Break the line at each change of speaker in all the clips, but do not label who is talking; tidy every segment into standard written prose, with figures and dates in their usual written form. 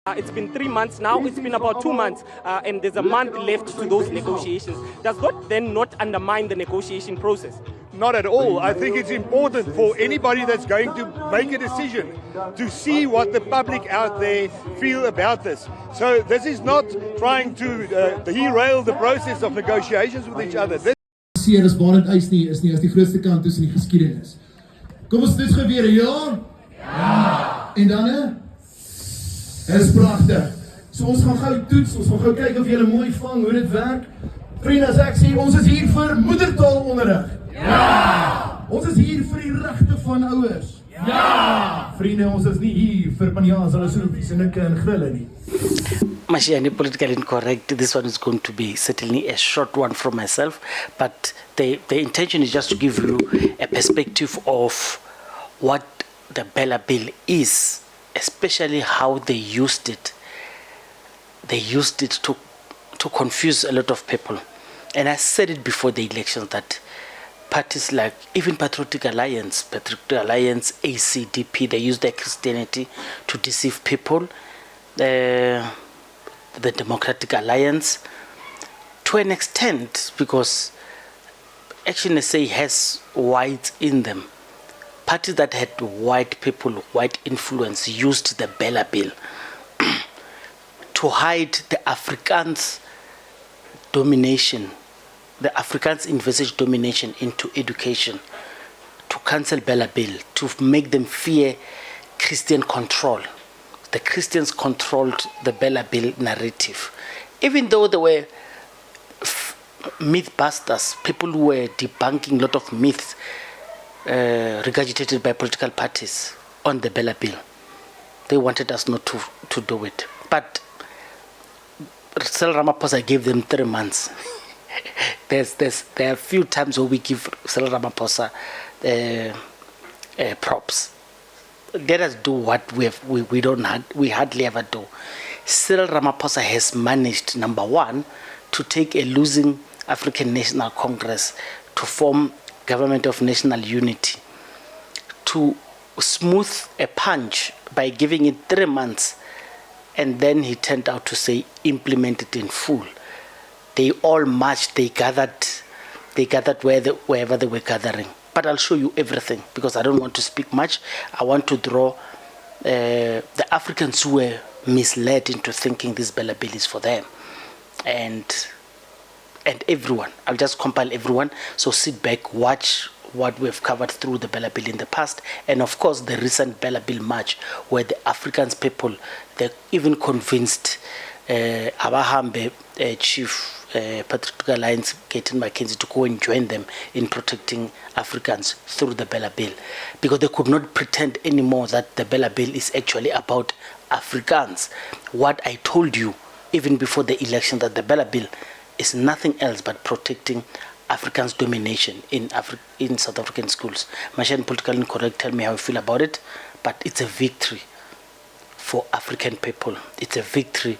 It's been 3 months now, it's been about 2 months, and there's a month left to those negotiations. Does that then not undermine the negotiation process?
Not at all. I think it's important for anybody that's going to make a decision to see what the public out there feel about this. So this is not trying to derail the process of negotiations with each other.
Seer is waar het eis nie is die grootste kant tussen die geskiedenis. Kom ons toets weer, ja? Ja. En dan hè? Dit is pragtig. So ons gaan gou toets, ons gaan gou kyk of julle mooi vang hoe dit werk. Vriende, as ek sê, ons is hier vir moedertaalonderrig. Ja! Ons is hier vir die regte van ouers. Ja! Vriende, ons is nie hier vir panjaas, hulle soepies en nikke en grille nie.
Mashiyane, politically incorrect. This one is going to be certainly a short one from myself, but the intention is just to give you a perspective of what the BELA bill is, especially how they used it. They used it to confuse a lot of people. And I said it before the election that parties like even Patriotic Alliance, ACDP, they use their Christianity to deceive people. The Democratic Alliance, to an extent, because Action SA has whites in them. Parties that had white people, white influence, used the BELA bill to hide the Afrikaans domination, the Afrikaans envisaged domination into education, to cancel BELA bill, to make them fear Christian control. The Christians controlled the BELA bill narrative. Even though there were mythbusters, people who were debunking a lot of myths regurgitated by political parties on the BELA bill, they wanted us not to do it. But Ramaphosa gave them 3 months. There are a few times where we give Ramaphosa props. Let us do what we hardly ever do. Cyril Ramaphosa has managed, number one, to take a losing African National Congress to form Government of National Unity, to smooth a punch by giving it 3 months, and then he turned out to say implement it in full. They all marched, they gathered wherever they were gathering. But I'll show you everything because I don't want to speak much. I want to draw the Africans who were misled into thinking this BELA bill is for them. And everyone. I'll just compile everyone. So sit back, watch what we've covered through the BELA bill in the past. And of course, the recent BELA bill march where the Afrikaans people, they even convinced Abahambe Chief Patriotic Alliance, Gaten Mackenzie, to go and join them in protecting Africans through the BELA bill. Because they could not pretend anymore that the BELA bill is actually about Afrikaans. What I told you, even before the election, that the BELA bill is nothing else but protecting Afrikaans domination in South African schools. Mashiyane, politically incorrect, tell me how you feel about it, but it's a victory for African people. It's a victory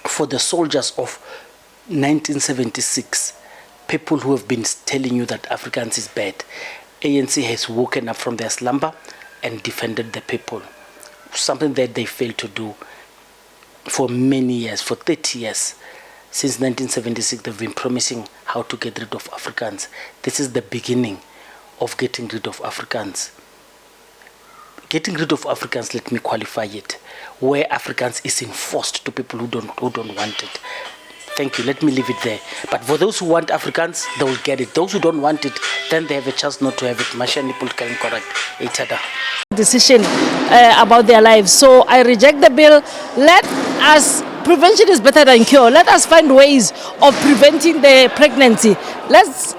for the soldiers of 1976, people who have been telling you that Afrikaans is bad. ANC has woken up from their slumber and defended the people, something that they failed to do for many years, for 30 years. Since 1976, they've been promising how to get rid of Afrikaans. This is the beginning of getting rid of Afrikaans. Getting rid of Afrikaans, let me qualify it, where Afrikaans is enforced to people who don't want it. Thank you. Let me leave it there. But for those who want Afrikaans, they will get it. Those who don't want it, then they have a chance not to have it. Mashiyane, politically incorrect. Itada.
Decision about their lives. So I reject the bill. Let us, prevention is better than cure. Let us find ways of preventing the pregnancy. Let's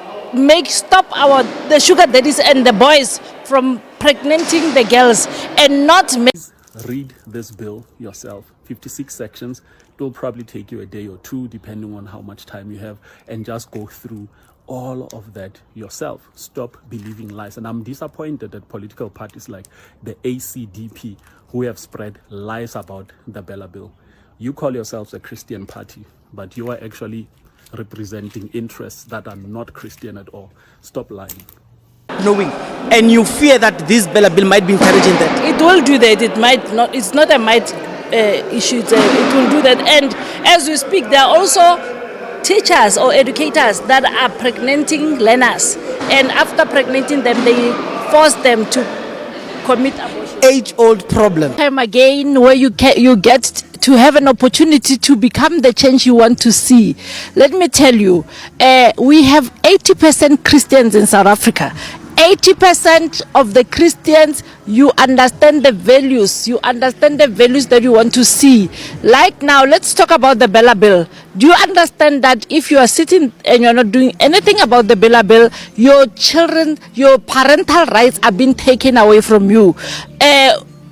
stop the sugar daddies and the boys from pregnanting the girls and not make.
Read this bill yourself. 56 sections. It will probably take you a day or two depending on how much time you have, and just go through all of that yourself. Stop believing lies. And I'm disappointed that political parties like the ACDP, who have spread lies about the BELA bill. You call yourselves a Christian party, but you are actually representing interests that are not Christian at all. Stop lying.
Knowing, and you fear that this BELA bill might be encouraging that.
It will do that. It might not. It's not a might. issues. It will do that. And as we speak, there are also teachers or educators that are pregnanting learners, and after pregnanting them, they force them to commit abortion.
Age-old problem.
Time again, where you get to have an opportunity to become the change you want to see. Let me tell you, we have 80% Christians in South Africa. 80% of the Christians, you understand the values. You understand the values that you want to see. Like now, let's talk about the BELA bill. Do you understand that if you are sitting and you're not doing anything about the BELA bill, your children, your parental rights are being taken away from you?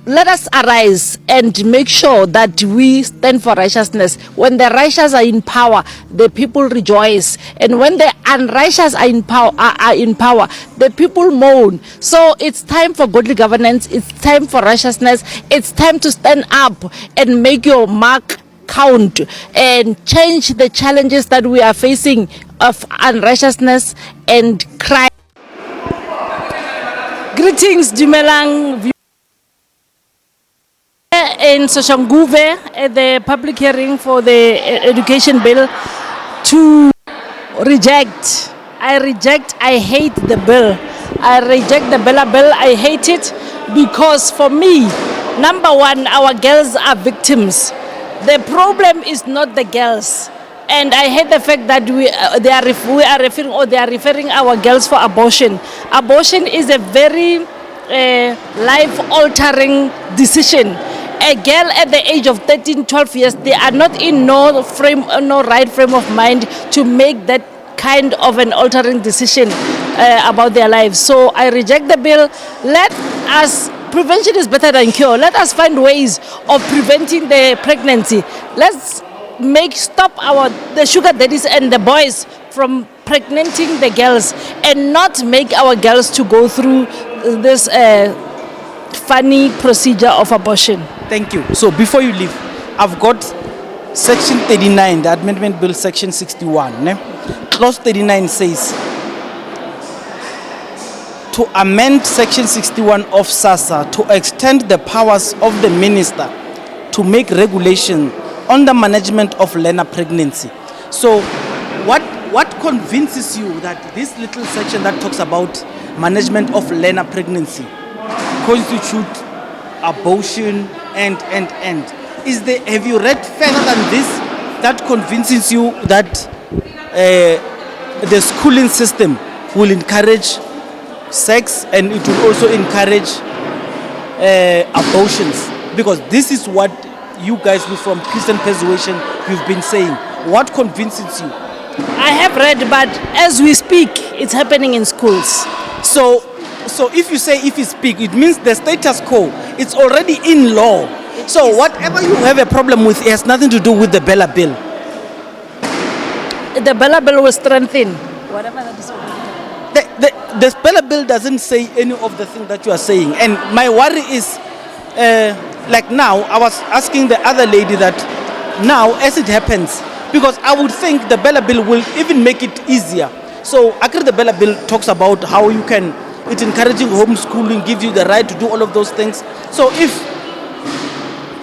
Let us arise and make sure that we stand for righteousness. When the righteous are in power, the people rejoice, and when the unrighteous are in power, the people mourn. So it's time for godly governance. It's time for righteousness. It's time to stand up and make your mark count and change the challenges that we are facing of unrighteousness and crime. Greetings, Dumelang. In Soshanguve at the public hearing for the education bill to reject. I hate the bill. I reject the BELA bill. I hate it because for me, number one, our girls are victims. The problem is not the girls. And I hate the fact that they are referring our girls for abortion. Abortion is a very life-altering decision. A girl at the age of 13, 12 years, they are not in no right frame of mind to make that kind of an altering decision about their lives. So I reject the bill. Prevention is better than cure. Let us find ways of preventing the pregnancy. Let's stop the sugar daddies and the boys from pregnanting the girls, and not make our girls to go through this funny procedure of abortion.
Thank you. So before you leave, I've got Section 39, the Amendment Bill Section 61. Clause 39 says, to amend Section 61 of SASSA to extend the powers of the minister to make regulation on the management of learner pregnancy. So what convinces you that this little section that talks about management of learner pregnancy constitute abortion and have you read further than this that convinces you that the schooling system will encourage sex and it will also encourage abortions? Because this is what you guys from Christian Persuasion you've been saying. What convinces you?
I have read, but as we speak, it's happening in schools.
So if you say if you speak, it means the status quo, it's already in law. So whatever you have a problem with, it has nothing to do with the BELA bill.
The BELA bill will strengthen whatever that is.
The BELA bill doesn't say any of the things that you are saying. And my worry is, like now, I was asking the other lady that now, as it happens, because I would think the BELA bill will even make it easier. So actually the BELA bill talks about how you can, it's encouraging homeschooling, gives you the right to do all of those things. So if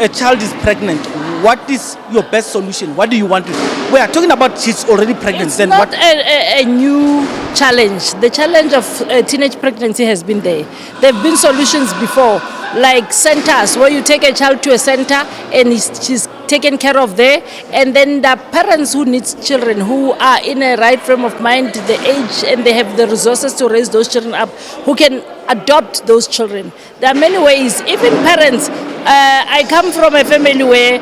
a child is pregnant, what is your best solution? What do you want to do? We are talking about she's already pregnant.
It's not a new challenge. The challenge of teenage pregnancy has been there. There have been solutions before, like centers where you take a child to a center and she's taken care of there, and then the parents who need children who are in a right frame of mind, the age, and they have the resources to raise those children up, who can adopt those children. There are many ways. Even parents, I come from a family where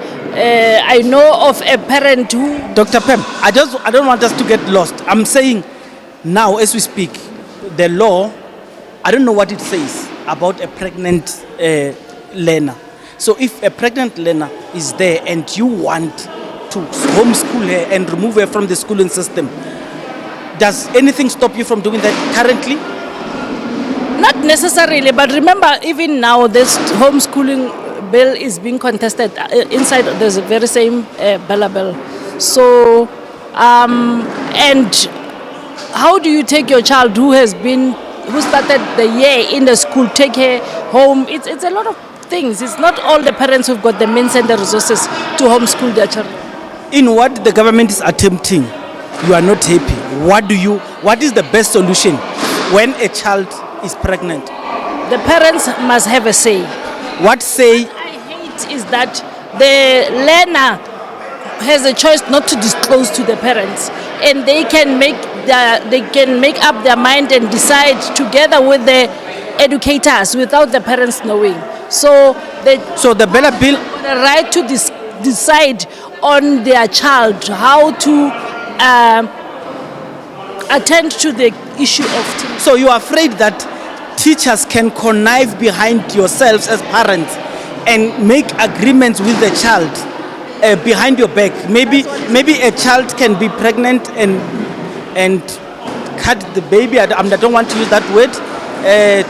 I know of a parent who...
Dr. Pem, I don't want us to get lost. I'm saying now as we speak, the law, I don't know what it says about a pregnant learner. So if a pregnant learner is there and you want to homeschool her and remove her from the schooling system, does anything stop you from doing that currently?
Not necessarily, but remember, even now, this homeschooling bill is being contested inside the very same BELA bill. So, and how do you take your child who started the year in the school, take her home? It's a lot of things. It's not all the parents who've got the means and the resources to homeschool their children.
In what the government is attempting, you are not happy. What is the best solution when a child is pregnant?
The parents must have a say.
What say?
What I hate is that the learner has a choice not to disclose to the parents, and they can make up their mind and decide together with the educators without the parents knowing. So
the BELA bill,
the right to decide on their child how to attend to the issue of teaching.
So you are afraid that teachers can connive behind yourselves as parents and make agreements with the child behind your back. Maybe a child can be pregnant and cut the baby. I don't want to use that word.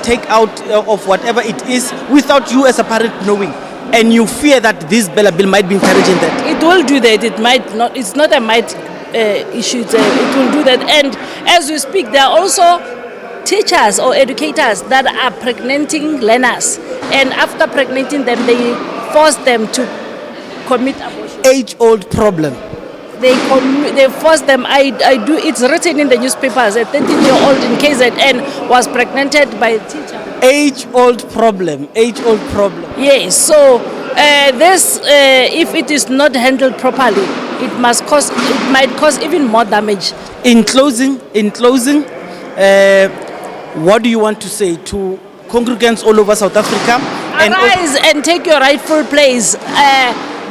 Take out of whatever it is without you as a parent knowing. And you fear that this BELA bill might be encouraging that.
It will do that. It might not. It's not a might issue. It will do that. And as we speak, there are also teachers or educators that are pregnanting learners, and after pregnanting them, they force them to commit abortion.
Age-old problem.
They force them. It's written in the newspapers. A 13-year-old in KZN was pregnanted by a teacher.
Age-old problem. Age-old problem.
Yes. So this, if it is not handled properly, it might cause even more damage.
In closing, what do you want to say to congregants all over South Africa?
Arise and take your rightful place.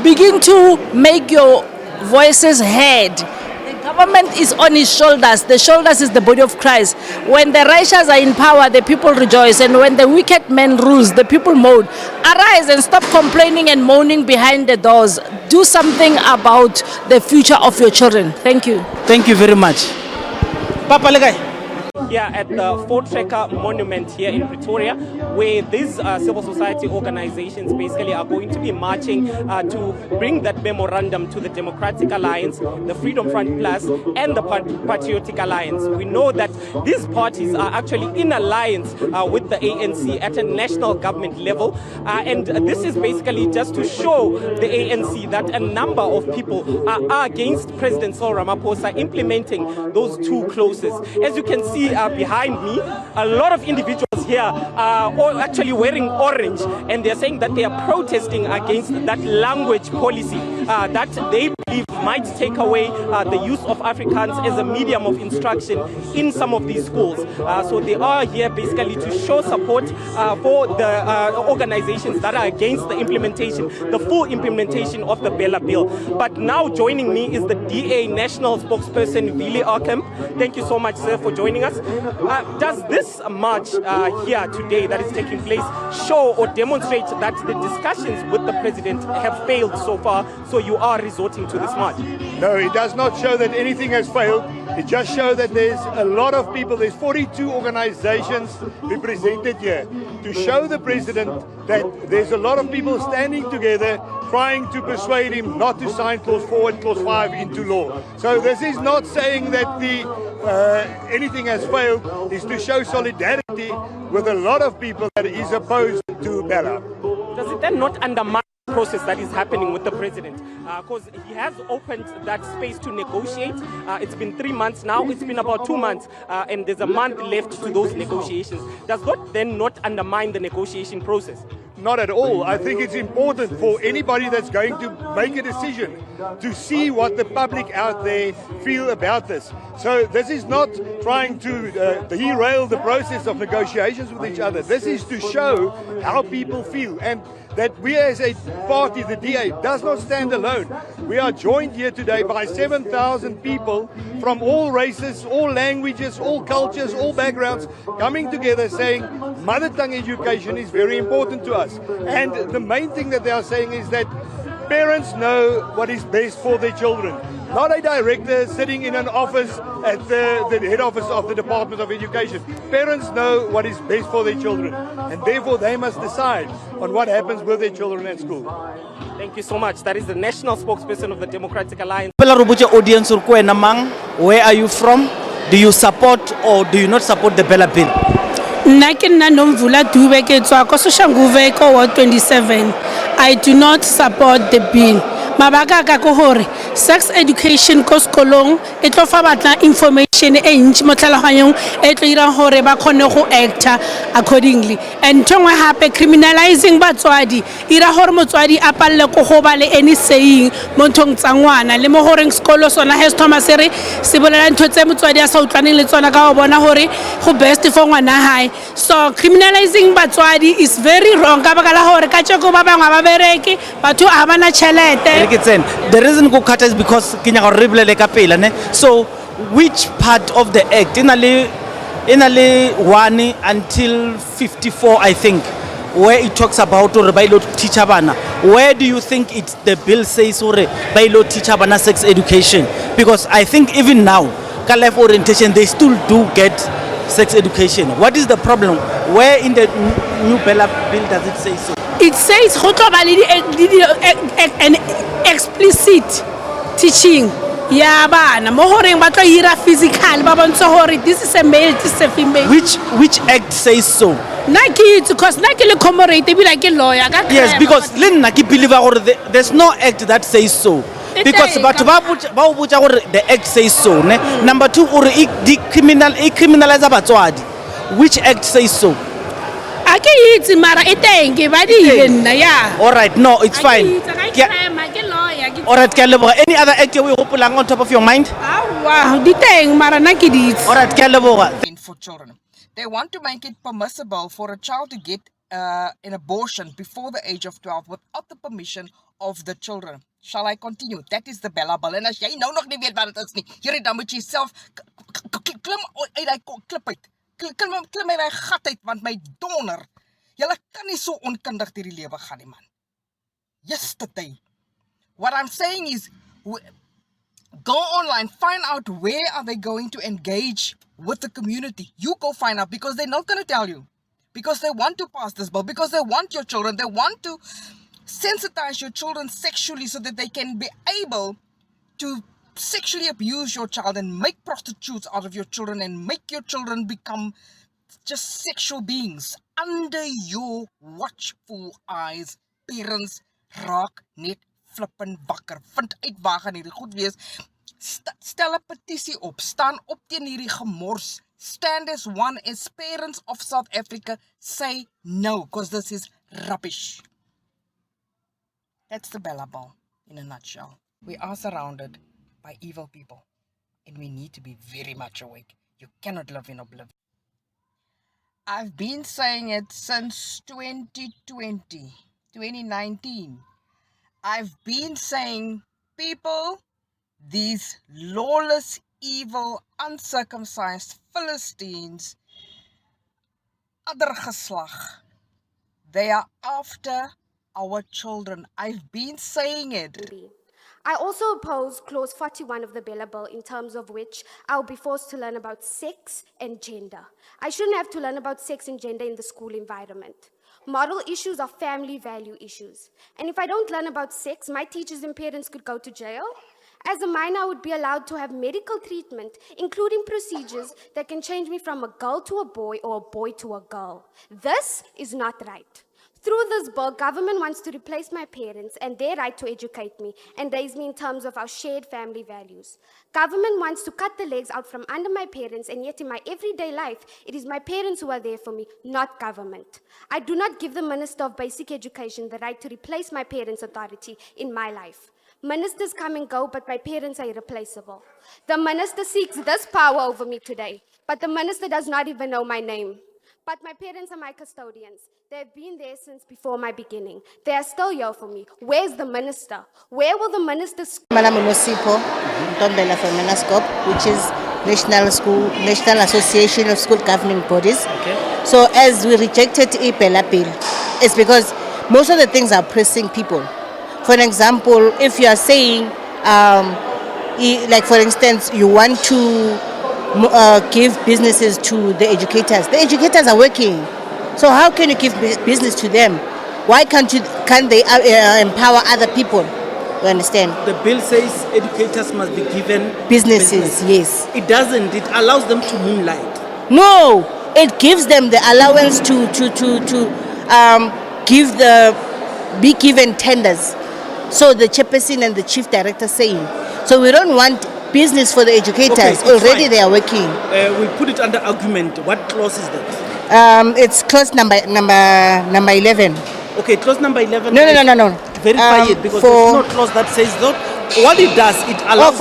Begin to make your voices heard. The government is on his shoulders. The shoulders is the body of Christ. When the righteous are in power, the people rejoice. And when the wicked man rules, the people moan. Arise and stop complaining and moaning behind the doors. Do something about the future of your children. Thank you.
Thank you very much. Papa Legai.
Here at the Fort Tracker Monument here in Pretoria, where these civil society organizations basically are going to be marching to bring that memorandum to the Democratic Alliance, the Freedom Front Plus, and the Patriotic Alliance. We know that these parties are actually in alliance with the ANC at a national government level, and this is basically just to show the ANC that a number of people are against President Cyril Ramaphosa implementing those two clauses. As you can see behind me, a lot of individuals here are all actually wearing orange, and they're saying that they are protesting against that language policy that they believe might take away the use of Afrikaans as a medium of instruction in some of these schools. So they are here basically to show support for the organizations that are against the implementation, the full implementation of the BELA bill. But now joining me is the DA National Spokesperson, Willie Arkham. Thank you so much, sir, for joining us. Does this march here today that is taking place show or demonstrate that the discussions with the president have failed so far, so you are resorting to this march?
No, it does not show that anything has failed. It just shows that there's a lot of people, there's 42 organizations represented here to show the president that there's a lot of people standing together trying to persuade him not to sign Clause 4 and Clause 5 into law. So this is not saying that anything has failed. It's to show solidarity with a lot of people that is opposed to BELA.
Does it then not undermine the process that is happening with the president? Because he has opened that space to negotiate. It's been 3 months now. It's been about 2 months, and there's a month left to those negotiations. Does that then not undermine the negotiation process?
Not at all. I think it's important for anybody that's going to make a decision to see what the public out there feel about this. So this is not trying to derail the process of negotiations with each other. This is to show how people feel, and that we as a party, the DA, does not stand alone. We are joined here today by 7,000 people from all races, all languages, all cultures, all backgrounds, coming together saying mother tongue education is very important to us. And the main thing that they are saying is that parents know what is best for their children. Not a director sitting in an office at the head office of the Department of Education. Parents know what is best for their children, and therefore they must decide on what happens with their children at school.
Thank you so much. That is the national spokesperson of the Democratic Alliance.
Audience, where are you from? Do you support or do you not support the BELA bill?
Nakin Nomvula Dubeke Twako Soshanguve Ko 27. I do not support the bill. Mabaka kakohore sex education ko sekolong e tlo fa batla information e ntsi mo tlhaloganyong e tlo ira hore ba khone go acta accordingly and tongwe hape criminalizing batswadi ira hore motswadi a palle go go ba le any saying mo ntong tsa ngwana le mo horeng sekolo sona has Thomas re se bolela ntho tse motswadi a sa utlwaneng le tsona ka go bona hore go best for ngwana hae so criminalizing batswadi is very wrong ka baka la hore ka tsheko ba bangwe ba bereke batho a bana chelete.
The reason go cut is because so which part of the act in a 1 until 54 I think where it talks about or by teacher bana where do you think it's the bill says or by teacher bana sex education because I think even now life orientation they still do get sex education. What is the problem? Where in the new BELA bill does it say so?
It says an explicit teaching. Yeah, bana mo horeng ba tlo ira physical ba bontsha hore this is a male, this is a female.
Which act says so?
Naki because naki le commemorate be like a lawyer.
Yes, because lenna ke believe gore there's no act that says so. Because batho ba botsa gore the act says so, ne? Number 2 gore criminalize batswadi. Which act says so?
Yeah.
All right, no, it's fine. All right, any other act you hope on top of your mind?
All right,
for children. They want to make it permissible for a child to get an abortion before the age of 12 without the permission of the children. Shall I continue? That is the BELA bill. En as jy nou nog nie weet wat dit is nie, hier dan moet jy self klim uit daai klip uit. Klim uit daai gat uit want my donder. Julle kan nie so onkundig deur die lewe gaan nie man. Yesterday. What I'm saying is go online, find out where are they going to engage with the community. You go find out because they're not going to tell you. Because they want to pass this bill. Because they want your children. They want to sensitize your children sexually so that they can be able to sexually abuse your child and make prostitutes out of your children and make your children become just sexual beings under your watchful eyes. Parents raak net flippin' wakker. Vind uit waar gaan hierdie goed wees. Stel 'n petisie op. Staan op teen hierdie gemors. Stand as one as parents of South Africa say no, because this is rubbish. That's the BELA bill in a nutshell. We are surrounded by evil people and we need to be very much awake. You cannot live in oblivion. I've been saying it since 2019. I've been saying, people, these lawless, evil, uncircumcised Philistines, other geslag, they are after our children. I've been saying it.
I also oppose Clause 41 of the BELA bill, in terms of which I'll be forced to learn about sex and gender. I shouldn't have to learn about sex and gender in the school environment. Moral issues are family value issues. And if I don't learn about sex, my teachers and parents could go to jail. As a minor, I would be allowed to have medical treatment, including procedures that can change me from a girl to a boy or a boy to a girl. This is not right. Through this bill, government wants to replace my parents and their right to educate me and raise me in terms of our shared family values. Government wants to cut the legs out from under my parents, and yet in my everyday life, it is my parents who are there for me, not government. I do not give the Minister of Basic Education the right to replace my parents' authority in my life. Ministers come and go, but my parents are irreplaceable. The minister seeks this power over me today, but the minister does not even know my name. But my parents are my custodians. They've been there since before my beginning. They are still here for me. Where's the minister? Where will the minister...
Madam Unosipho, Ntombela from Menascope, which is National Association of School Governing Bodies. Okay. So as we rejected the BELA bill, it's because most of the things are pressing people. For example, if you are saying, like for instance, you want to give businesses to the educators are working. So how can you give business to them? Why can't they empower other people? You understand?
The bill says educators must be given
businesses. Yes.
It doesn't. It allows them to moonlight.
No, it gives them the allowance to be given tenders. So the chairperson and the chief director saying. So we don't want business for the educators.
Okay, it's
already
fine.
they are working.
We put it under argument. What clause is that?
It's clause number 11.
Okay, clause number 11.
No.
Verify it, because there's no clause that says that. What it does, it allows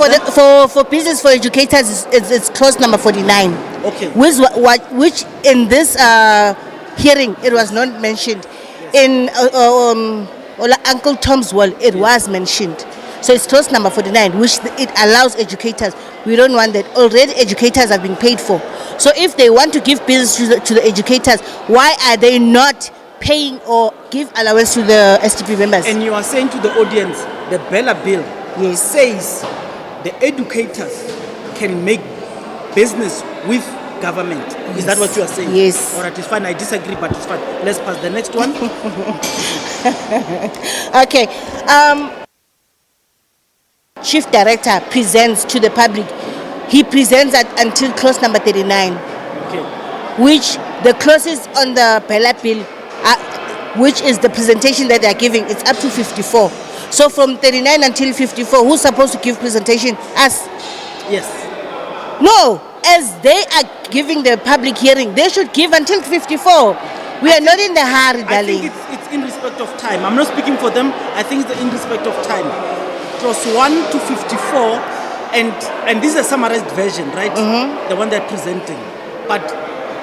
for business for educators, it's clause number 49.
Okay.
Which in this hearing it was not mentioned. In Uncle Tom's wall it was mentioned. So it's clause number 49, which it allows educators. We don't want that. Already educators have been paid for. So if they want to give business to the educators, why are they not paying or give allowance to the STP members?
And you are saying to the audience, the BELA bill says the educators can make business with government.
Yes.
Is that what you are saying?
Yes.
All right, it's fine. I disagree, but it's fine. Let's pass the next one.
Okay. Chief Director presents to the public. He presents that until clause number 39.
Okay.
Which the clauses on the BELA bill, which is the presentation that they are giving, it's up to 54. So from 39 until 54, who's supposed to give presentation? Us?
Yes.
No, as they are giving the public hearing, they should give until 54. We are not in the hurry, darling.
I think it's in respect of time. I'm not speaking for them. I think it's in respect of time. Clause 1 to 54, and this is a summarized version, right? The one they're presenting. But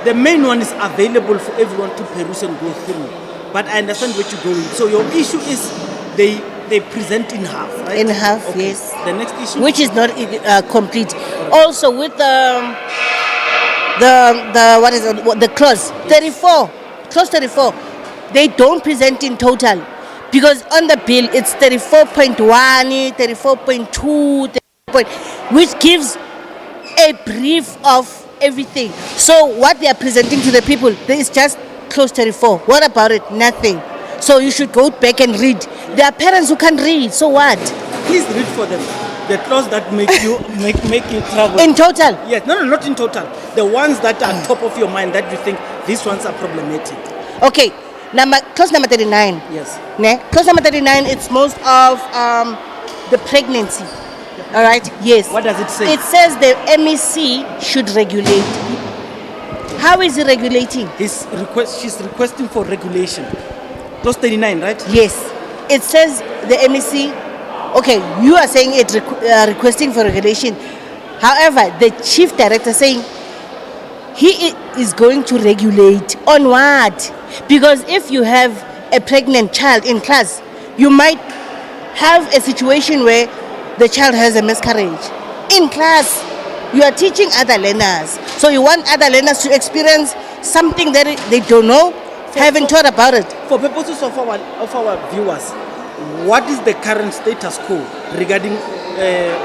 the main one is available for everyone to peruse and go through. But I understand what you're going. So your issue is they present in half, right?
In half,
okay.
yes.
The next issue,
which is not complete. Also with the what is it? The clause 34, clause 34, they don't present in total, because on the bill it's 34.1, 34.2, which gives a brief of everything. So what they are presenting to the people, there is just clause 34. What about it? Nothing. So you should go back and read. There are parents who can't read, so what?
Please read for them the clause that make you trouble.
In total?
Yes, no, not in total. The ones that are top of your mind that you think these ones are problematic.
Okay, clause number 39.
Yes.
Clause number 39, it's most of the pregnancy. All right, yes.
What does it say?
It says the MEC should regulate. How is he regulating?
She's requesting for regulation. Clause 39, right?
Yes. It says the MEC, okay, you are saying it requesting for regulation. However, the chief director saying he is going to regulate on what? Because if you have a pregnant child in class, you might have a situation where the child has a miscarriage. In class, you are teaching other learners. So you want other learners to experience something that they don't know, haven't thought about it.
For purposes of our viewers, what is the current status quo regarding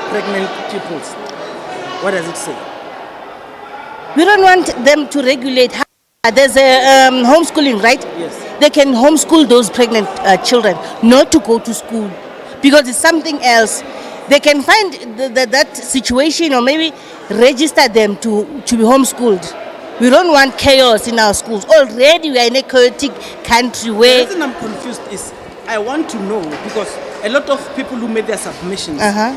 pregnant pupils? What does it say?
We don't want them to regulate. There's a homeschooling, right?
Yes.
They can homeschool those pregnant children, not to go to school, because it's something else. They can find that situation, or maybe register them to be homeschooled. We don't want chaos in our schools. Already we are in a chaotic country where...
The reason I'm confused is I want to know, because a lot of people who made their submissions, I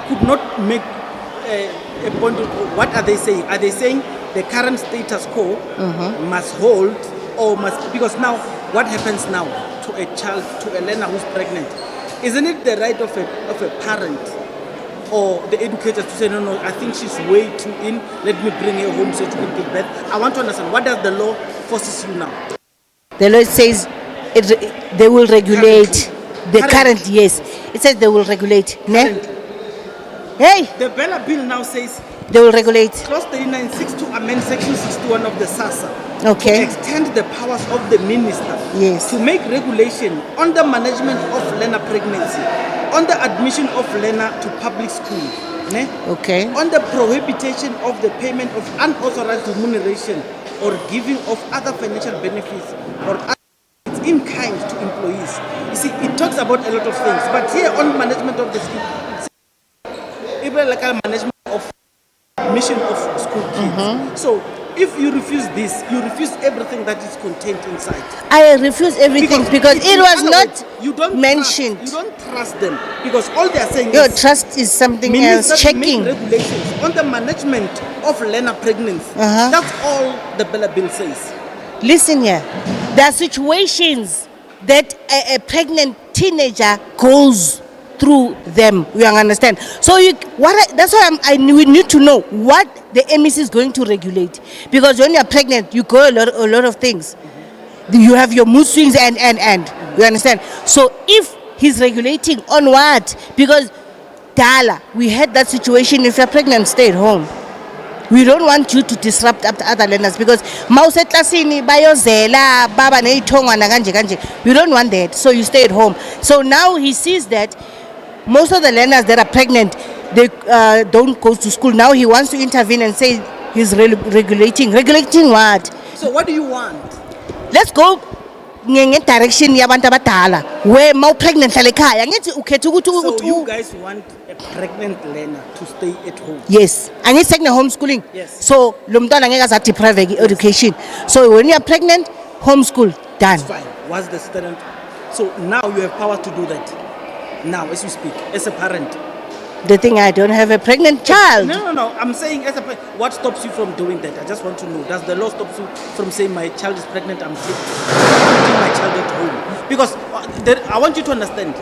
could not make a point of what are they saying. Are they saying the current status quo must hold, or must... Because now, what happens now to a child, to a learner who's pregnant? Isn't it the right of a parent or the educators to say, no, I think she's way too in, let me bring her home so she can give birth? I want to understand, what does the law forces you now?
The law says they will regulate. Current, yes. It says they will regulate. Hey!
The BELA bill now says
they will regulate.
Clause 39 seeks to amend Section 61 of the SASSA.
Okay.
To extend the powers of the minister.
Yes.
To make regulation on the management of learner pregnancy, on the admission of learner to public school,
okay,
on the prohibition of the payment of unauthorized remuneration or giving of other financial benefits or in kind to employees. You see, it talks about a lot of things, but here on management of the school, it's even like a management of mission of school kids. So if you refuse this, you refuse everything that is contained inside.
I refuse everything because it was not
you don't
mentioned.
You don't trust them because all they are saying
Your
is
trust is something else.
make
Checking.
regulations on the management of learner pregnancy. That's all the BELA bill says. Listen here,
there are situations that a pregnant teenager goes through them. You understand? So that's why we need to know what the MEC is going to regulate, because when you are pregnant, you go a lot of things. You have your mood swings and you understand. So if he's regulating on what, because Dala, we had that situation. If you're pregnant, stay at home. We don't want you to disrupt other learners, because mause klasini bayozela baba neithongwana kanje kanje. We don't want that. So you stay at home. So now he sees that most of the learners that are pregnant, they don't go to school. Now he wants to intervene and say he's regulating. Regulating what?
So what do you want?
Let's go ngenge direction yabantu abadala where mau pregnant hlale ekhaya. Ngithi ukhetha ukuthi
So you guys want a pregnant learner to stay at home?
Yes. Angithi sekune homeschooling.
Yes.
So lo mntwana ngeke aza deprive education. So when you are pregnant, homeschool done.
That's fine. What's the student? So now you have power to do that. Now, as you speak, as a parent.
The thing, I don't have a pregnant child.
No. I'm saying as a parent, what stops you from doing that? I just want to know. Does the law stop you from saying my child is pregnant, I'm keeping my child at home? Because I want you to understand,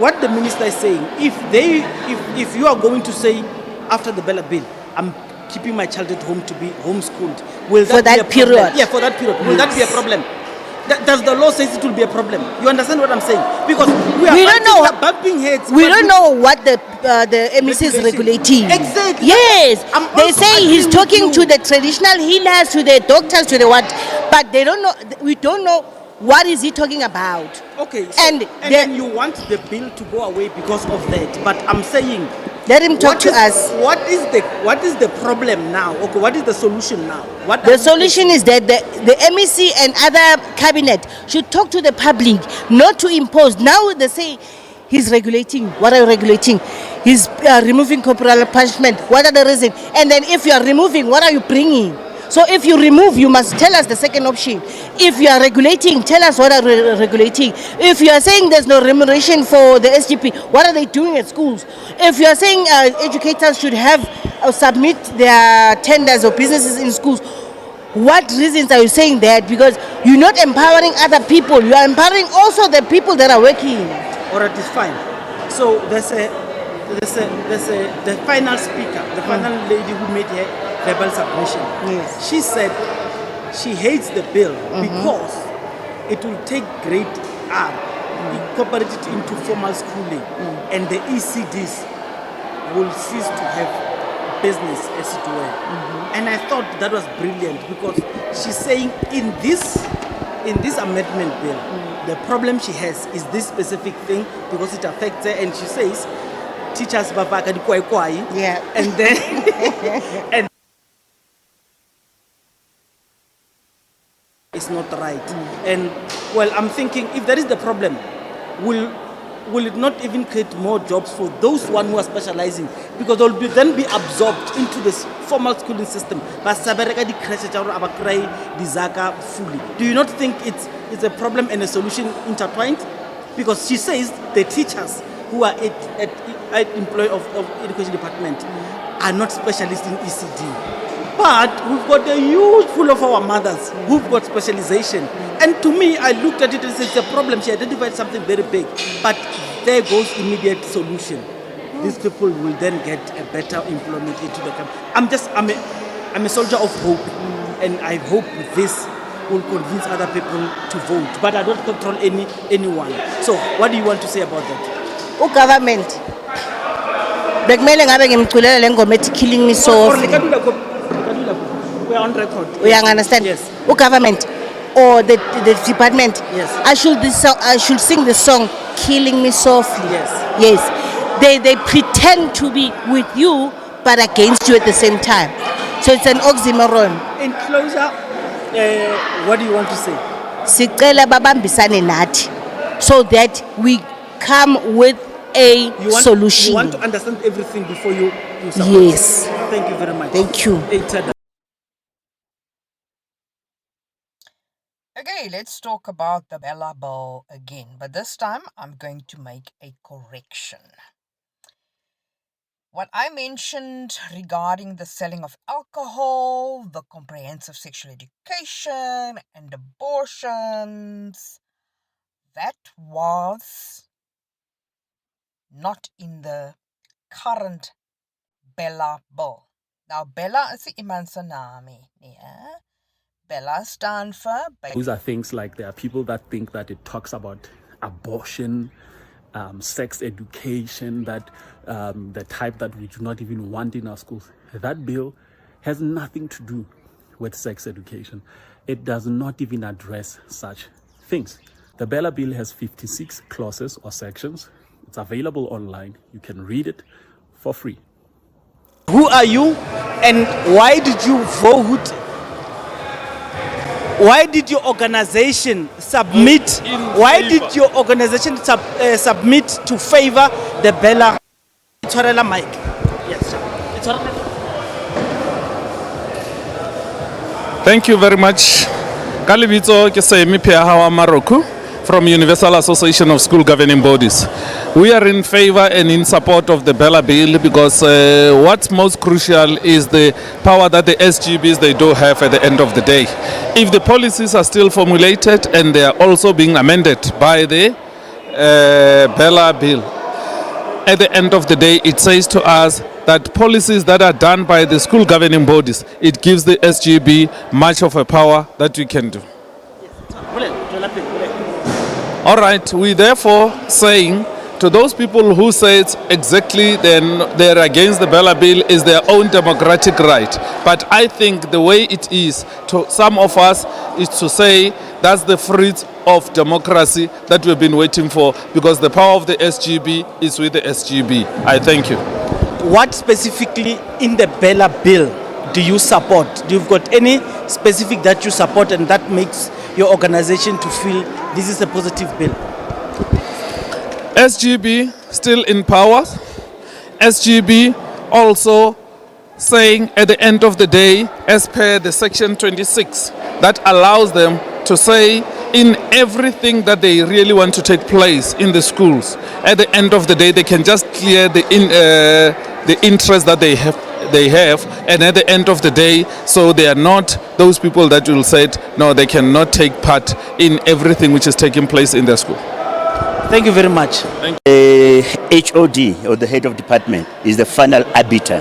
what the minister is saying, if you are going to say after the BELA bill, I'm keeping my child at home to be homeschooled, will that be a
period?
Problem? Yeah, for that period. Will that be a problem? Does the law say it will be a problem? You understand what I'm saying? Because we don't know, bumping heads.
We don't know what the MEC is regulating.
Exactly.
Yes, they say he's talking to the traditional healers, to the doctors, to the what, but they don't know. We don't know what is he talking about.
Okay, so, and then you want the bill to go away because of that. But I'm saying,
let him talk to us.
What is the problem now? Okay, what is the solution now?
The solution is that the MEC and other cabinet should talk to the public, not to impose. Now they say he's regulating. What are you regulating? He's removing corporal punishment. What are the reasons? And then if you are removing, what are you bringing? So if you remove, you must tell us the second option. If you are regulating, tell us what are regulating. If you are saying there's no remuneration for the SGP, what are they doing at schools? If you are saying educators should have submit their tenders or businesses in schools, what reasons are you saying that? Because you're not empowering other people, you are empowering also the people that are working.
Alright, it's fine. So there's the final speaker, the final lady who made her verbal submission.
Yes.
She said she hates the bill because it will take grade R, incorporate it into formal schooling, and the ECDs will cease to have business as it were. And I thought that was brilliant, because she's saying in this amendment bill, the problem she has is this specific thing, because it affects her, and she says teachers babaka di kwai kwai, and then and it's not right. And well, I'm thinking, if there is the problem, will it not even create more jobs for those one who are specializing, because they'll then be absorbed into this formal schooling system. Fully. Do you not think it's a problem and a solution intertwined? Because she says the teachers who are at employee of education department are not specialists in ECD. But we've got a huge pool of our mothers who've got specialization. And to me, I looked at it and said, it's a problem. She identified something very big. But there goes immediate solution. These people will then get a better employment into the country. I'm a soldier of hope. And I hope this will convince other people to vote. But I don't control anyone. So what do you want to say about that?
Government. Bekumele ngabe ngimculela le ngoma ethi killing me softly.
We're on record.
We understand.
Yes.
Government or the department.
Yes.
I should sing the song "Killing Me Softly."
Yes.
Yes. They pretend to be with you but against you at the same time. So it's an oxymoron.
In closure, what do you want to say?
Sicela babambisane nathi so that we come with a solution.
You want to understand everything before you support.
Yes.
Thank you very much.
Thank you.
Okay, let's talk about the BELA bill again, but this time I'm going to make a correction. What I mentioned regarding the selling of alcohol, the comprehensive sexual education, and abortions, that was not in the current BELA bill. Now, BELA is the iman se name, yeah? BELA stand for...
Those are things like there are people that think that it talks about abortion, sex education, that the type that we do not even want in our schools. That bill has nothing to do with sex education. It does not even address such things. The BELA bill has 56 clauses or sections. It's available online. You can read it for free.
Who are you and why did you vote? Why did your organization submit? Why did your organization submit to favor the BELA? Mike. Yes, sir.
Thank you very much. Kalibito Kesemi Piahawa Maroku from Universal Association of School Governing Bodies. We are in favor and in support of the BELA bill because what's most crucial is the power that the SGBs they do have at the end of the day. If the policies are still formulated and they are also being amended by the BELA bill, at the end of the day it says to us that policies that are done by the school governing bodies, it gives the SGB much of a power that we can do. All right, we therefore saying to those people who say it's exactly they're against the BELA bill is their own democratic right. But I think the way it is to some of us is to say that's the fruit of democracy that we've been waiting for, because the power of the SGB is with the SGB. I thank you.
What specifically in the BELA bill do you support? Do you've got any specific that you support and that makes your organization to feel this is a positive bill?
SGB still in power. SGB also saying at the end of the day, as per the section 26, that allows them to say in everything that they really want to take place in the schools, at the end of the day they can just clear the interest that they have, and at the end of the day, so they are not those people that will say no, they cannot take part in everything which is taking place in their school.
Thank you very much.
Thank you.
The HOD, or the head of department, is the final arbiter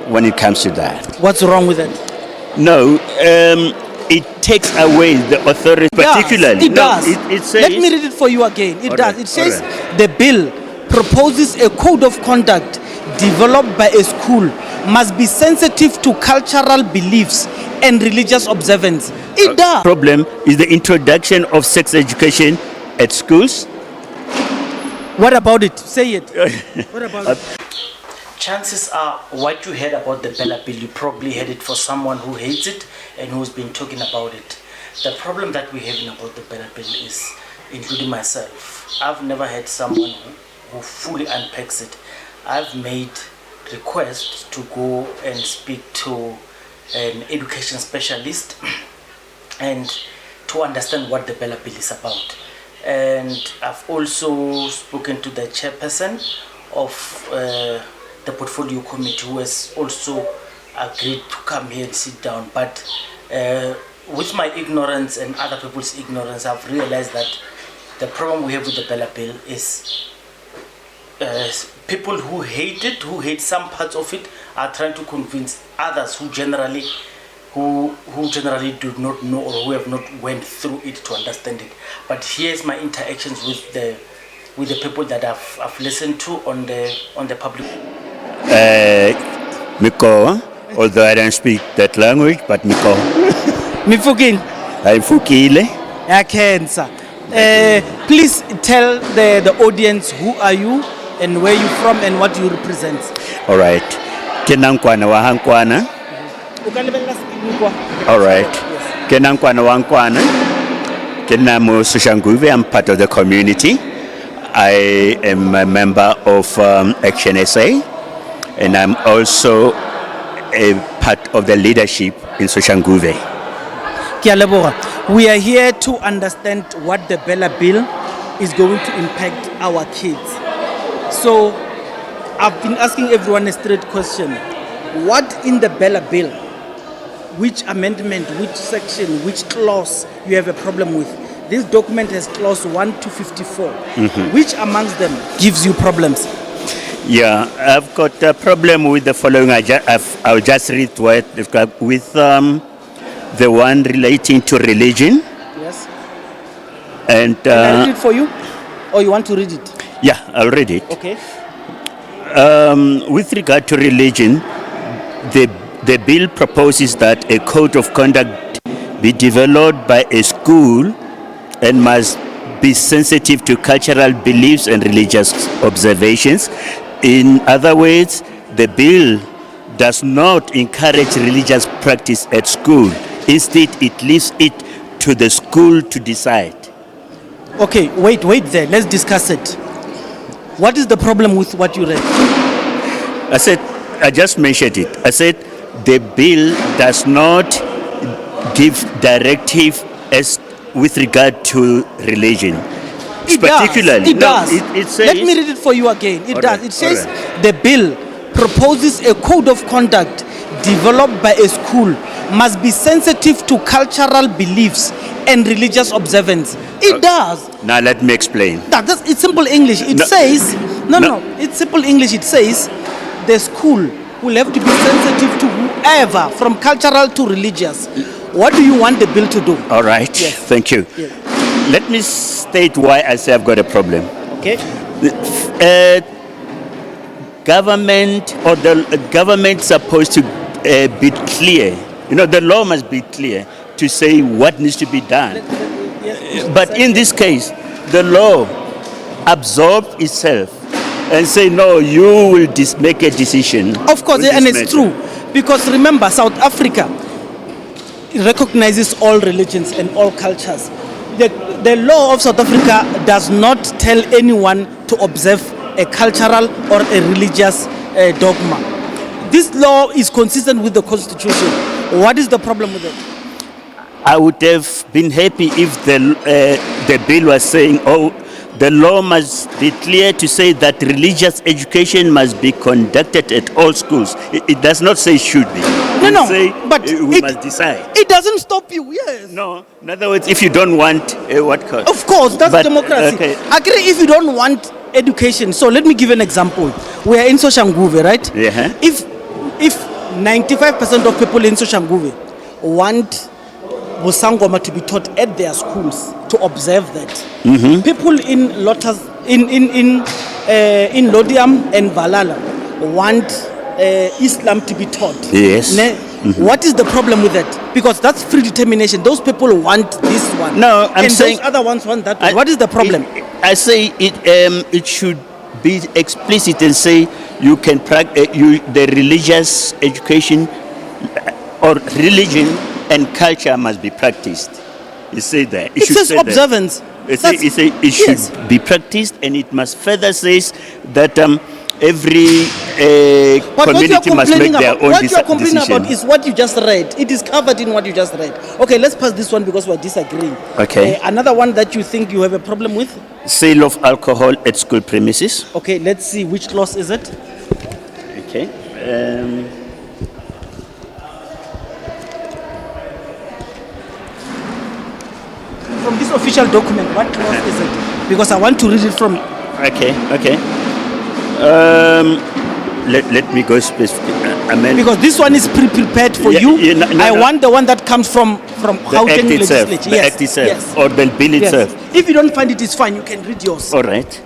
when it comes to that.
What's wrong with it?
No, it takes away the authority, particularly.
It does.
It says,
let me read it for you again. It does.
Right,
It says
right.
The bill proposes a code of conduct developed by a school must be sensitive to cultural beliefs and religious observance. It does.
Problem is the introduction of sex education at schools.
What about it? Say it. What about it? Chances are what you heard about the BELA bill, you probably heard it for someone who hates it and who's been talking about it. The problem that we're having about the BELA bill is, including myself, I've never had someone who fully unpacks it. I've made requests to go and speak to an education specialist and to understand what the BELA bill is about. And I've also spoken to the chairperson of the portfolio committee, who has also agreed to come here and sit down. But with my ignorance and other people's ignorance, I've realized that the problem we have with the BELA bill is people who hate it, who hate some parts of it, are trying to convince others who generally do not know or who have not went through it to understand it. But here's my interactions with the people that I've listened to on the public.
Miko, although I don't speak that language, but Miko.
Mifukile.
I'm Fukile.
Cancer. Please tell the audience who are you and where you from and what you represent.
All right. Kenankwana wahankwana. All right. Kenankwana wahankwana. Kenamo Sushanguve. I'm part of the community. I am a member of Action SA, and I'm also a part of the leadership in Soshanguve.
Kia leboga. We are here to understand what the BELA bill is going to impact our kids. So I've been asking everyone a straight question. What in the BELA bill, which amendment, which section, which clause you have a problem with? This document has clause 1 to 54. Which amongst them gives you problems?
Yeah, I've got a problem with the following. I'll just read what they've got with the one relating to religion.
Yes.
And
Can I read it for you? Or you want to read it?
Yeah, I'll read it.
Okay.
With regard to religion, the bill proposes that a code of conduct be developed by a school and must be sensitive to cultural beliefs and religious observations. In other words, the bill does not encourage religious practice at school. Instead, it leaves it to the school to decide.
Okay, wait there. Let's discuss it. What is the problem with what you read?
I just mentioned it. I said the bill does not give directive as with regard to religion.
It
Particularly,
does.
It says,
let me read it for you again. It does.
Right,
It says
right.
the bill proposes a code of conduct developed by a school must be sensitive to cultural beliefs and religious observance. It does.
Now let me explain.
It's simple English. It says, it's simple English. It says the school will have to be sensitive to whoever, from cultural to religious. What do you want the bill to do?
All right.
Yes.
Thank you.
Yes.
Let me state why I say I've got a problem.
Okay.
Government or the government supposed to be clear. You know, the law must be clear to say what needs to be done. But in this case, the law absorbs itself and say, no, you will make a decision.
Of course, and it's true. Because remember, South Africa recognizes all religions and all cultures. The law of South Africa does not tell anyone to observe a cultural or a religious dogma. This law is consistent with the Constitution. What is the problem with it?
I would have been happy if the bill was saying, the law must be clear to say that religious education must be conducted at all schools. It does not say should be.
But
we must decide.
It doesn't stop you, yes.
No, in other words, if you don't want what cause?
Of course, that's democracy.
Okay.
Agree if you don't want education. So let me give you an example. We are in Soshanguve, right?
Yeah.
If 95% of people in Soshanguve want Busangoma to be taught at their schools to observe that. People in Lotus, in Lodiam and Valala want Islam to be taught.
Yes.
What is the problem with that? Because that's free determination. Those people want this one.
No, I'm
and
saying
those other ones want that one. What is the problem?
I say it should be explicit and say you can practice the religious education or religion and culture must be practiced. You say that.
It says observance.
It should be practiced, and it must further says that every community must make their own decision.
What you are complaining about is what you just read. It is covered in what you just read. Okay, let's pass this one because we are disagreeing.
Okay.
Another one that you think you have a problem with?
Sale of alcohol at school premises.
Okay, let's see. Which clause is it?
Okay.
From this official document, what clause is it? Because I want to read it from...
Okay. Let me go specific.
Because this one is pre-prepared for you. I want the one that comes from Gauteng legislature.
The act itself, or the bill itself.
If you don't find it is fine, you can read yours.
All right.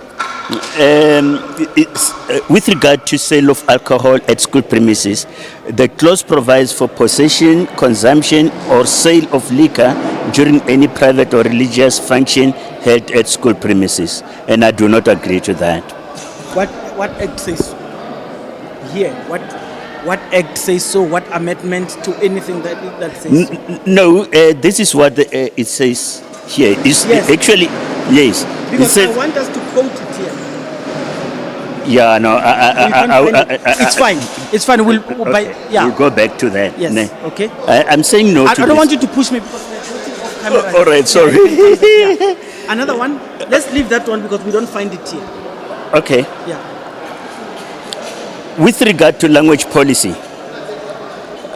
With regard to sale of alcohol at school premises, the clause provides for possession, consumption, or sale of liquor during any private or religious function held at school premises, and I do not agree to that.
What act says here? What act says so? What amendment to anything that says so?
No, this is what it says here. It's
Yes.
actually yes.
Because I want us to quote it here.
Yeah, no,
It's fine. It's fine. We'll
go back to that.
Yes.
Ne?
Okay.
I'm saying no.
I
to
don't
this.
want you to push me because we're shooting off camera.
All right, sorry.
Yeah. Another one. Let's leave that one because we don't find it here.
Okay.
Yeah.
With regard to language policy,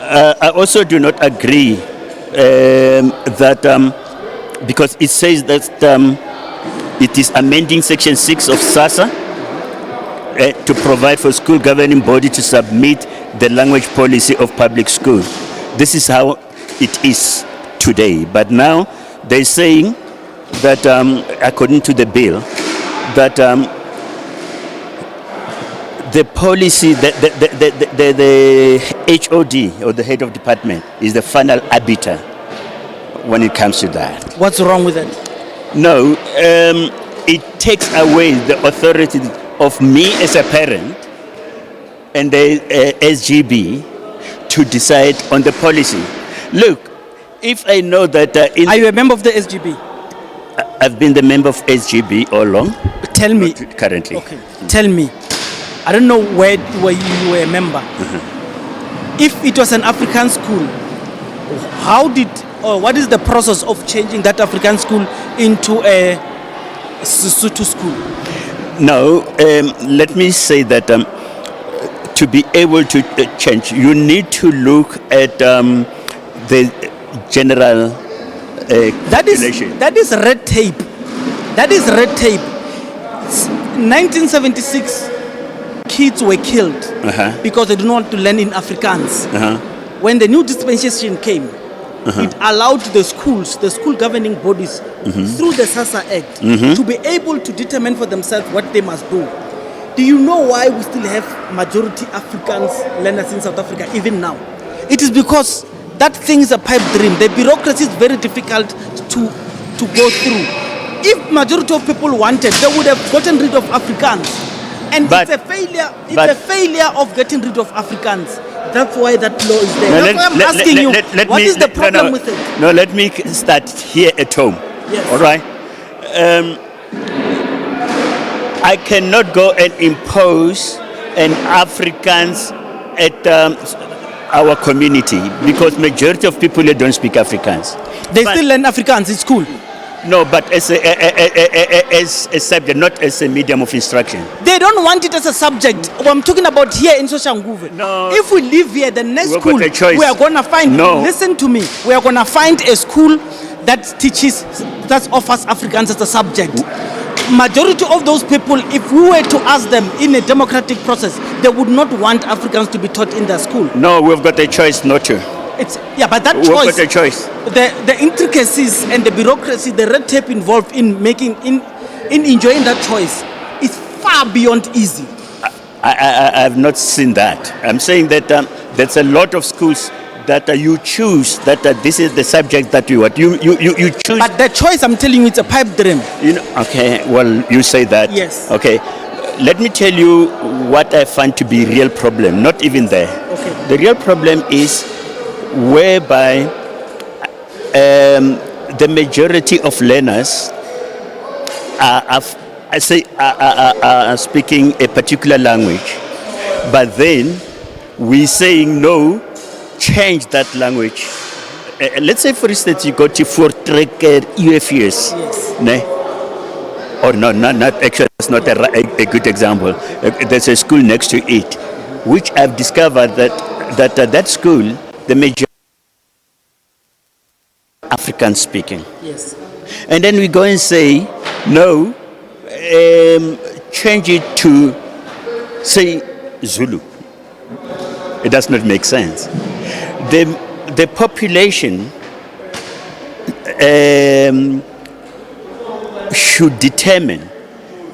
I also do not agree that because it says that it is amending Section 6 of SASA to provide for school governing body to submit the language policy of public school. This is how it is today. But now they're saying that according to the bill, that the policy, the HOD or the head of department is the final arbiter when it comes to that.
What's wrong with it?
No, it takes away the authority of me as a parent and the SGB to decide on the policy. Look, if I know that...
Are you a member of the SGB?
I've been the member of SGB all along.
Tell me.
Currently.
Okay. Tell me. I don't know where you were a member. If it was an African school, what is the process of changing that African school into a Sesotho school?
No, let me say that to be able to change, you need to look at the general population.
That is red tape. That is red tape. 1976, kids were killed because they didn't want to learn in Afrikaans. When the new dispensation came, it allowed the schools, the school governing bodies, through the SASA Act, to be able to determine for themselves what they must do. Do you know why we still have majority Afrikaans learners in South Africa even now? It is because that thing is a pipe dream. The bureaucracy is very difficult to go through. If majority of people wanted, they would have gotten rid of Afrikaans. And it's a failure. It's a failure of getting rid of Afrikaans. That's why that law is there. That's why I'm asking you, what is the problem with it?
No, let me start here at home.
Yes.
All right. I cannot go and impose an Afrikaans at our community because majority of people here don't speak Afrikaans.
They still learn Afrikaans in school.
No, but as a subject, not as a medium of instruction.
They don't want it as a subject. I'm talking about here in Soshanguve.
No.
If we live here, the next school,
got a choice.
we are going to find,
No.
listen to me, we are going to find a school that teaches, that offers Afrikaans as a subject. Majority of those people, if we were to ask them in a democratic process, they would not want Afrikaans to be taught in their school.
No, we've got a choice not to.
But that
We've
choice,
got a choice.
the intricacies and the bureaucracy, the red tape involved in making, in enjoying that choice is far beyond easy.
I have not seen that. I'm saying that there's a lot of schools that you choose that this is the subject that you want. You choose.
But the choice, I'm telling you, it's a pipe dream.
You know, okay, well, you say that.
Yes.
Okay. Let me tell you what I find to be real problem. Not even there.
Okay.
The real problem is whereby the majority of learners are speaking a particular language, but then we're saying no, change that language. Let's say, for instance, you go to Voortrekker UFS.
Yes.
Ne? Or no, not actually, that's not a good example. There's a school next to it, which I've discovered that school, the major African speaking.
Yes.
And then we go and say, no, change it to, say, Zulu. It does not make sense. The population should determine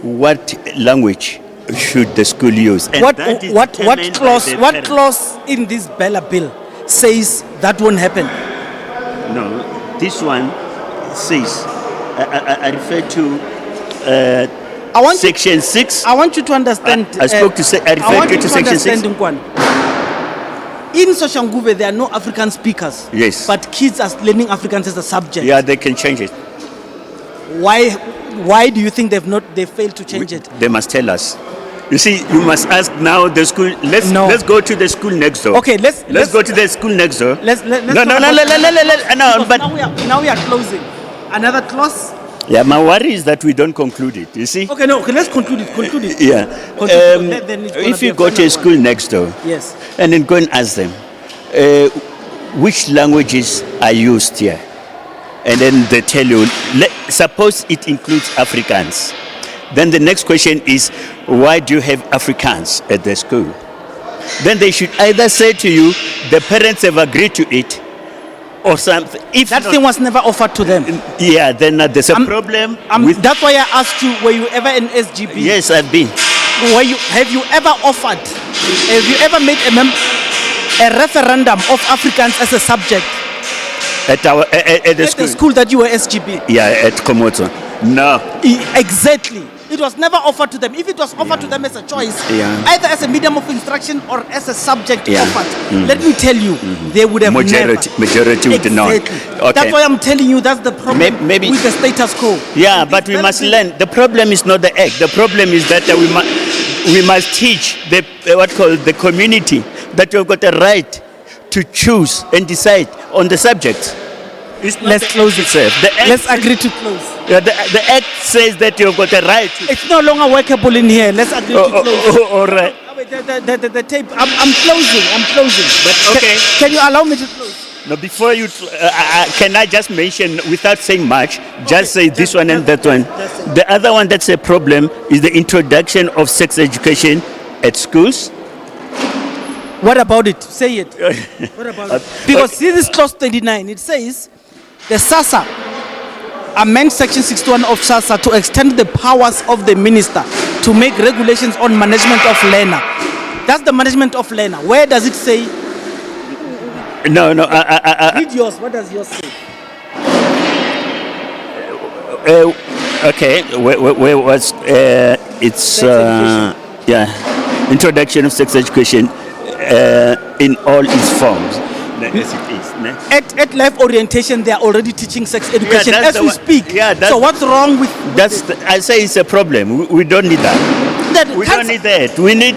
what language should the school use. And
What clause in this BELA bill says that won't happen?
No, this one says, I refer to Section 6.
I want you to understand.
I refer to Section 6.
In Soshanguve, there are no African speakers.
Yes.
But kids are learning Afrikaans as a subject.
Yeah, they can change it.
Why do you think they failed to change it?
They must tell us. You see, you must ask now the school. Let's go to the school next door.
Okay, let's
go to the school next door.
No,
but
now we are closing. Another clause.
Yeah, my worry is that we don't conclude it. You see?
Okay, let's conclude it.
Yeah.
Then
If you go to a school next door,
yes,
and then go and ask them, which languages are used here, and then they tell you. Suppose it includes Afrikaans. Then the next question is, why do you have Afrikaans at the school? Then they should either say to you, the parents have agreed to it, or something. If
that thing was never offered to them.
Yeah, then there's a problem.
That's why I asked you, were you ever in SGB?
Yes, I've been.
Have you ever offered? Have you ever made a referendum of Afrikaans as a subject?
At the
school that you were SGB?
Yeah, at Komoto. No.
Exactly. It was never offered to them. If it was offered to them as a choice, either as a medium of instruction or as a subject offered, let me tell you, they would have
majority would not. Okay.
That's why I'm telling you that's the problem
maybe
with the status quo.
Yeah, but we must learn. The problem is not the act. The problem is that we must teach the community that you've got a right to choose and decide on the subject.
Let's close it. Let's agree to close.
Yeah, the act says that you've got a right.
It's no longer workable in here. Let's agree to close.
All right.
The tape. I'm closing. But
okay.
Can you allow me to close?
No, before you, can I just mention without saying much? Just say this one and that one. The other one that's a problem is the introduction of sex education at schools.
What about it? Say it. What about it? Because this is clause 29. It says the SASSA amend section 61 of SASSA to extend the powers of the minister to make regulations on management of learner. That's the management of learner. Where does it say?
No.
Read yours. What does yours say?
Okay. Where was it's introduction of sex education in all its forms. As it is.
At life orientation, they are already teaching sex education as we speak. So what's wrong with
I say it's a problem. We don't need that. We don't need that. We need.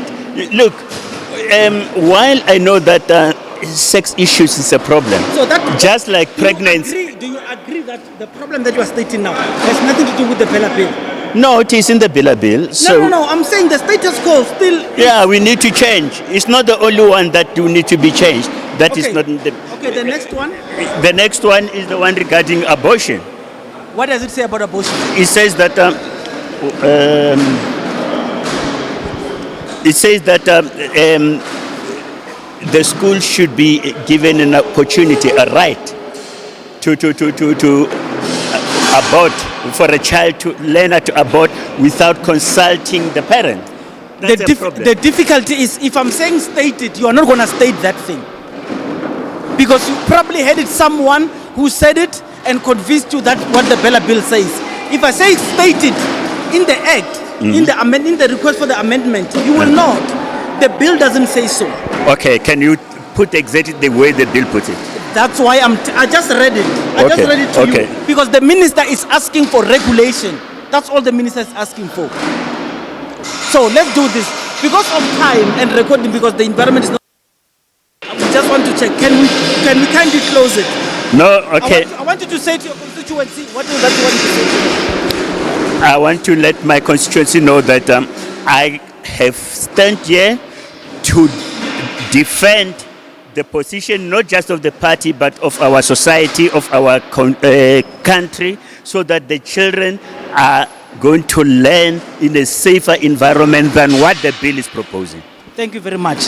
Look, while I know that sex issues is a problem,
so that
just like pregnancy.
Do you agree that the problem that you are stating now has nothing to do with the BELA bill?
No, it is in the BELA bill. So
No. I'm saying the status quo still.
Yeah, we need to change. It's not the only one that will need to be changed. That is not.
Okay, the next one.
The next one is the one regarding abortion.
What does it say about abortion?
It says that. The school should be given an opportunity, a right to abort, for a child to learn how to abort without consulting the parent. That's a problem.
The difficulty is, if I'm saying state it, you are not going to state that thing. Because you probably had it someone who said it and convinced you that what the BELA bill says. If I say state it in the act, in the request for the amendment, you will not. The bill doesn't say so.
Okay, can you put exactly the way the bill puts it?
That's why I just read it. I just read it to you. Because the minister is asking for regulation. That's all the minister is asking for. So let's do this. Because of time and recording, because the environment is not... We just want to check. Can we kindly close it?
No, okay.
I want you to say to your constituency, what is that you want to say?
I want to let my constituency know that I have stand here to defend the position not just of the party but of our society, of our country, so that the children are going to learn in a safer environment than what the bill is proposing.
Thank you very much.